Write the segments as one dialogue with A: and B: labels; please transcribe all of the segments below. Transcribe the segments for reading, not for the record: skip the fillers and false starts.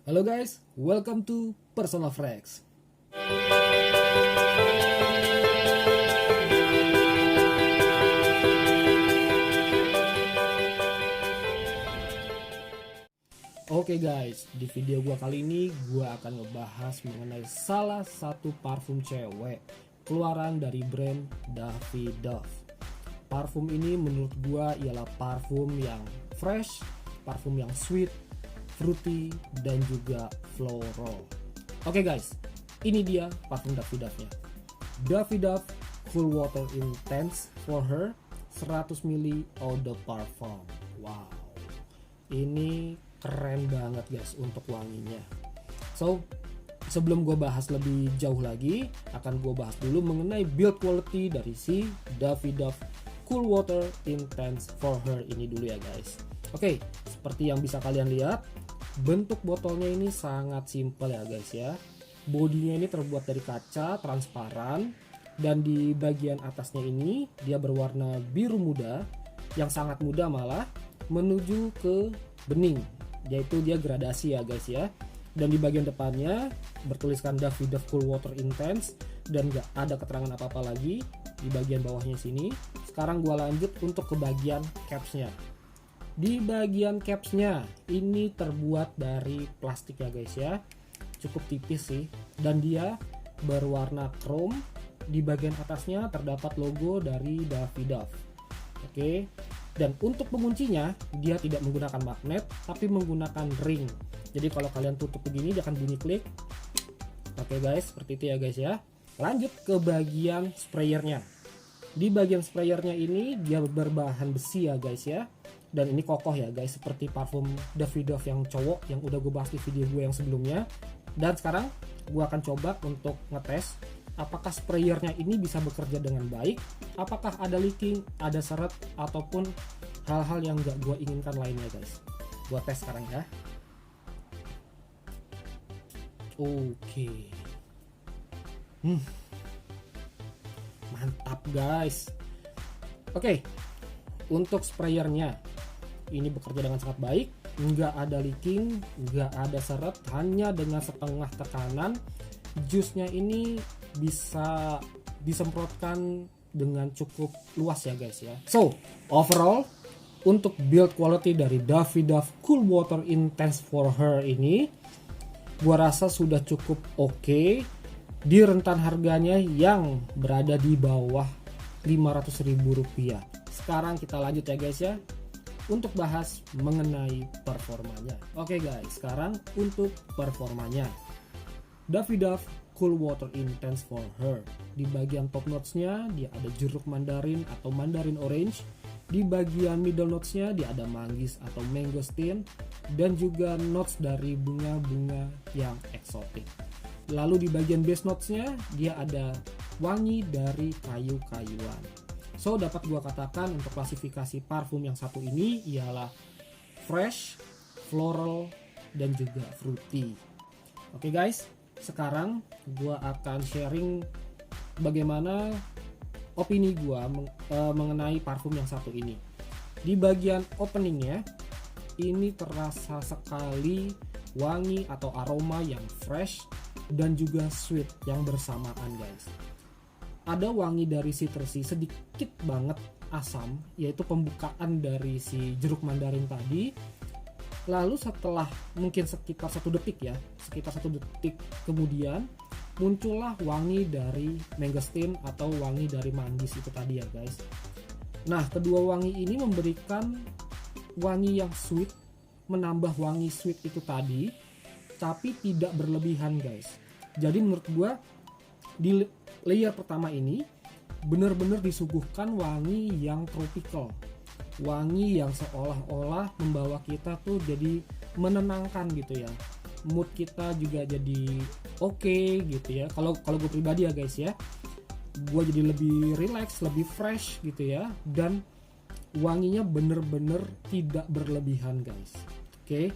A: Halo guys, welcome to Personal Frex. Oke guys, di video gua kali ini gua akan ngebahas mengenai salah satu parfum cewek keluaran dari brand Davidoff. Parfum ini menurut gua ialah parfum yang fresh, parfum yang sweet, fruity, dan juga floral. Oke guys, ini dia parfum Davidoff-nya. Davidoff Cool Water Intense for Her 100 ml Eau de Parfum. Wow, ini keren banget guys untuk wanginya. So, sebelum gue bahas lebih jauh lagi, akan gue bahas dulu mengenai build quality dari si Davidoff Cool Water Intense for Her ini dulu ya guys. Oke, seperti yang bisa kalian lihat, bentuk botolnya ini sangat simpel ya guys ya. Bodinya ini terbuat dari kaca transparan, dan di bagian atasnya ini dia berwarna biru muda, yang sangat muda malah, menuju ke bening, yaitu dia gradasi ya guys ya. Dan di bagian depannya bertuliskan Davidoff Cool Water Intense, dan gak ada keterangan apa-apa lagi di bagian bawahnya sini. Sekarang gua lanjut untuk ke bagian capsnya. Di bagian capsnya ini terbuat dari plastik ya guys ya, cukup tipis sih, dan dia berwarna chrome. Di bagian atasnya terdapat logo dari Davidoff. Oke, dan untuk penguncinya dia tidak menggunakan magnet tapi menggunakan ring. Jadi kalau kalian tutup begini dia akan bunyi klik. Oke guys, seperti itu ya guys ya. Lanjut ke bagian sprayernya. Di bagian sprayernya ini dia berbahan besi ya guys ya, dan ini kokoh ya guys, seperti parfum Davidoff yang cowok yang udah gue bahas di video gue yang sebelumnya. Dan sekarang gue akan coba untuk ngetes apakah sprayernya ini bisa bekerja dengan baik, apakah ada leaking, ada seret, ataupun hal-hal yang gak gue inginkan lainnya guys. Gue tes sekarang ya. Oke. Mantap guys. Oke, untuk sprayernya ini bekerja dengan sangat baik, nggak ada leaking, nggak ada seret, hanya dengan setengah tekanan jusnya ini bisa disemprotkan dengan cukup luas ya guys ya. So overall untuk build quality dari Davidoff Cool Water Intense for Her ini gua rasa sudah cukup oke di rentan harganya yang berada di bawah Rp500.000. Sekarang kita lanjut ya guys ya untuk bahas mengenai performanya. Oke guys, sekarang untuk performanya. Davidoff Cool Water Intense for Her. Di bagian top notes-nya dia ada jeruk mandarin atau mandarin orange. Di bagian middle notes-nya dia ada manggis atau mangosteen, dan juga notes dari bunga-bunga yang eksotik. Lalu di bagian base notes-nya dia ada wangi dari kayu-kayuan. So dapat gua katakan untuk klasifikasi parfum yang satu ini ialah fresh, floral, dan juga fruity. Oke guys, sekarang gua akan sharing bagaimana opini gua mengenai parfum yang satu ini. Di bagian openingnya ini terasa sekali wangi atau aroma yang fresh dan juga sweet yang bersamaan guys. Ada wangi dari citrusy, sedikit banget asam, yaitu pembukaan dari si jeruk mandarin tadi. Lalu setelah mungkin sekitar 1 detik ya, sekitar 1 detik kemudian muncullah wangi dari mangosteen atau wangi dari manggis itu tadi ya guys. Nah, kedua wangi ini memberikan wangi yang sweet, menambah wangi sweet itu tadi, tapi tidak berlebihan guys. Jadi menurut gua di layer pertama ini benar-benar disuguhkan wangi yang tropical, wangi yang seolah-olah membawa kita tuh jadi menenangkan gitu ya, mood kita juga jadi oke gitu ya. Kalau gue pribadi ya guys ya, gue jadi lebih relax, lebih fresh gitu ya, dan wanginya bener-bener tidak berlebihan guys. Oke.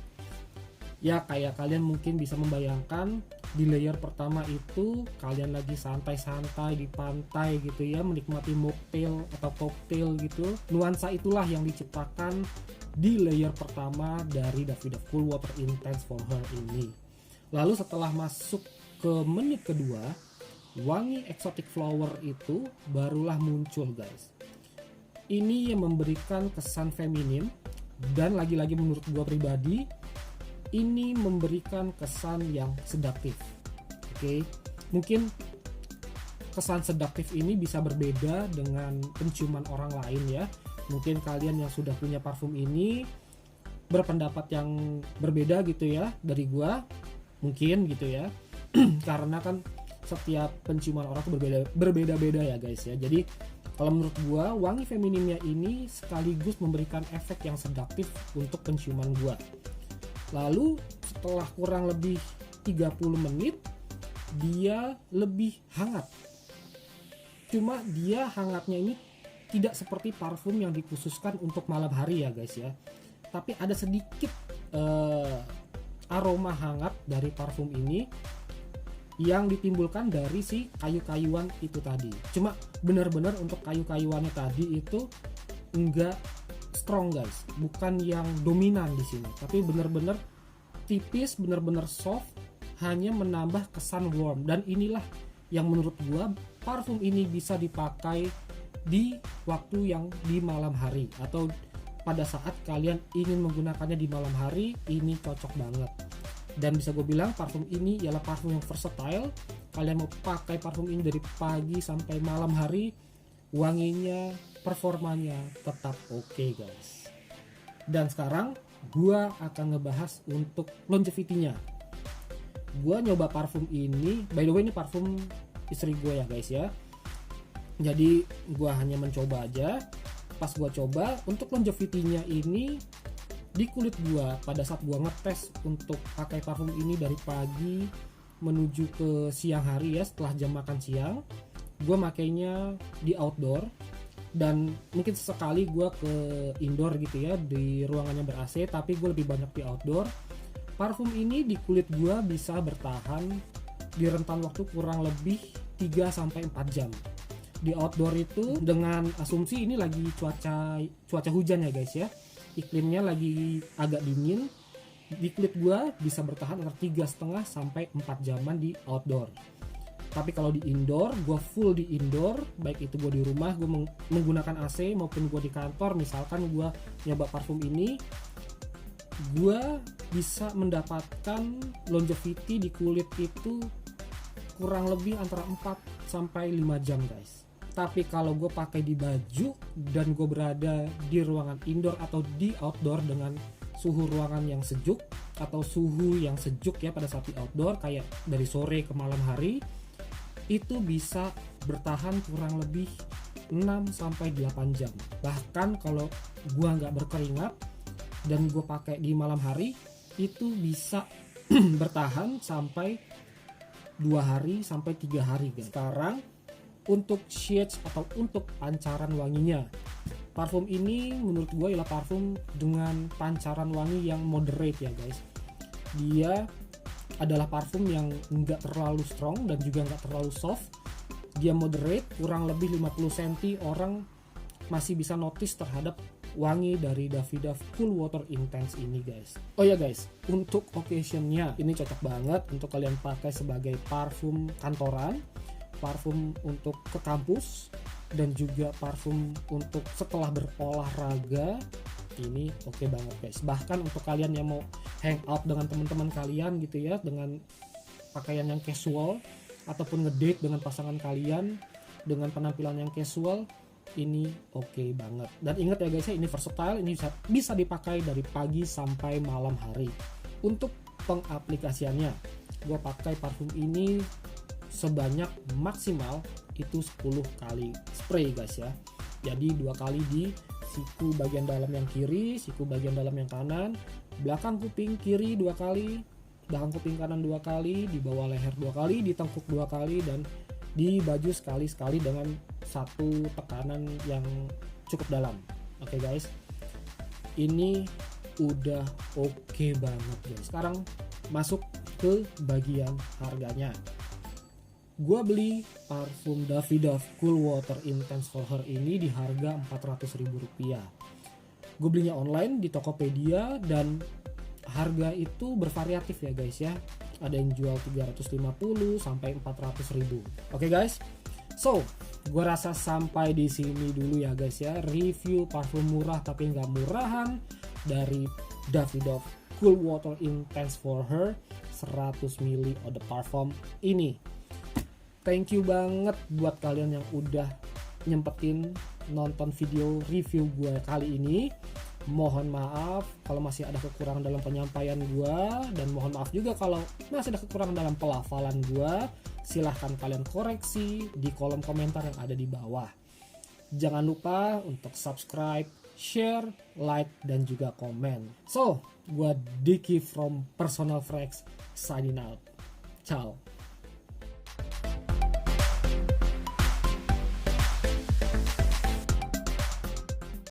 A: Ya kayak kalian mungkin bisa membayangkan di layer pertama itu kalian lagi santai-santai di pantai gitu ya, menikmati mocktail atau cocktail gitu. Nuansa itulah yang diciptakan di layer pertama dari Davidoff Cool Water Intense for Her ini. Lalu setelah masuk ke menit kedua, wangi exotic flower itu barulah muncul guys. Ini yang memberikan kesan feminin, dan lagi-lagi menurut gua pribadi ini memberikan kesan yang sedaktif. Oke, mungkin kesan sedaktif ini bisa berbeda dengan penciuman orang lain ya. Mungkin kalian yang sudah punya parfum ini berpendapat yang berbeda gitu ya dari gua, mungkin gitu ya. Karena kan setiap penciuman orang tuh berbeda-beda ya guys ya. Jadi kalau menurut gua wangi femininnya ini sekaligus memberikan efek yang sedaktif untuk penciuman gua. Lalu setelah kurang lebih 30 menit dia lebih hangat. Cuma dia hangatnya ini tidak seperti parfum yang dikhususkan untuk malam hari ya guys ya. Tapi ada sedikit aroma hangat dari parfum ini yang ditimbulkan dari si kayu-kayuan itu tadi. Cuma benar-benar untuk kayu-kayuannya tadi itu enggak strong guys, bukan yang dominan di sini, tapi benar-benar tipis, benar-benar soft, hanya menambah kesan warm. Dan inilah yang menurut gua parfum ini bisa dipakai di waktu yang di malam hari, atau pada saat kalian ingin menggunakannya di malam hari, ini cocok banget. Dan bisa gue bilang parfum ini ialah parfum yang versatile. Kalian mau pakai parfum ini dari pagi sampai malam hari, wanginya, performanya tetap oke guys. Dan sekarang gua akan ngebahas untuk longevity-nya. Gua nyoba parfum ini, by the way ini parfum istri gue ya guys ya. Jadi gua hanya mencoba aja. Pas gua coba untuk longevity-nya ini di kulit gua, pada saat gua ngetes untuk pakai parfum ini dari pagi menuju ke siang hari ya, setelah jam makan siang, gua makainya di outdoor. Dan mungkin sesekali gue ke indoor gitu ya, di ruangannya ber-AC, tapi gue lebih banyak di outdoor. Parfum ini di kulit gue bisa bertahan di rentan waktu kurang lebih 3-4 jam. Di outdoor itu dengan asumsi ini lagi cuaca hujan ya guys ya, iklimnya lagi agak dingin, di kulit gue bisa bertahan antara 3,5-4 jaman di outdoor. Tapi kalau di indoor, gue full di indoor, baik itu gue di rumah, gue menggunakan AC maupun gue di kantor. Misalkan gue nyoba parfum ini, gue bisa mendapatkan longevity di kulit itu kurang lebih antara 4-5 jam guys. Tapi kalau gue pakai di baju dan gue berada di ruangan indoor atau di outdoor dengan suhu ruangan yang sejuk atau suhu yang sejuk ya pada saat di outdoor, kayak dari sore ke malam hari, itu bisa bertahan kurang lebih 6-8 jam. Bahkan kalau gua nggak berkeringat dan gua pakai di malam hari, itu bisa bertahan sampai 2 hari sampai 3 hari guys. Sekarang untuk shades atau untuk pancaran wanginya, parfum ini menurut gua ialah parfum dengan pancaran wangi yang moderate ya guys. Dia adalah parfum yang nggak terlalu strong dan juga nggak terlalu soft. Dia moderate, kurang lebih 50 cm orang masih bisa notice terhadap wangi dari Davidoff Cool Water Intense ini guys. Oh ya guys, untuk occasionnya ini cocok banget untuk kalian pakai sebagai parfum kantoran, parfum untuk ke kampus, dan juga parfum untuk setelah berolahraga. Ini oke banget guys. Bahkan untuk kalian yang mau hang out dengan teman-teman kalian gitu ya, dengan pakaian yang casual ataupun ngedate dengan pasangan kalian dengan penampilan yang casual, ini oke banget. Dan ingat ya guys ya, ini versatile, ini bisa dipakai dari pagi sampai malam hari. Untuk pengaplikasiannya, gue pakai parfum ini sebanyak maksimal itu 10 kali spray guys ya. Jadi 2 kali di siku bagian dalam yang kiri, siku bagian dalam yang kanan, belakang kuping kiri 2 kali, belakang kuping kanan 2 kali, di bawah leher 2 kali, di tengkuk 2 kali, dan di baju sekali-sekali dengan satu tekanan yang cukup dalam. Oke guys, ini udah oke banget guys. Sekarang masuk ke bagian harganya. Gua beli parfum Davidoff Cool Water Intense for Her ini di harga Rp400.000. Gue belinya online di Tokopedia dan harga itu bervariatif ya guys ya. Ada yang jual 350 sampai 400.000. Oke guys. So, gue rasa sampai di sini dulu ya guys ya. Review parfum murah tapi nggak murahan dari Davidoff Cool Water Intense for Her 100 ml Eau de Parfum ini. Thank you banget buat kalian yang udah nyempetin nonton video review gue kali ini. Mohon maaf kalau masih ada kekurangan dalam penyampaian gue, dan mohon maaf juga kalau masih ada kekurangan dalam pelafalan gue. Silahkan kalian koreksi di kolom komentar yang ada di bawah. Jangan lupa untuk subscribe, share, like, dan juga komen. So, gue Diki from Personal Fragrance signing out. Ciao.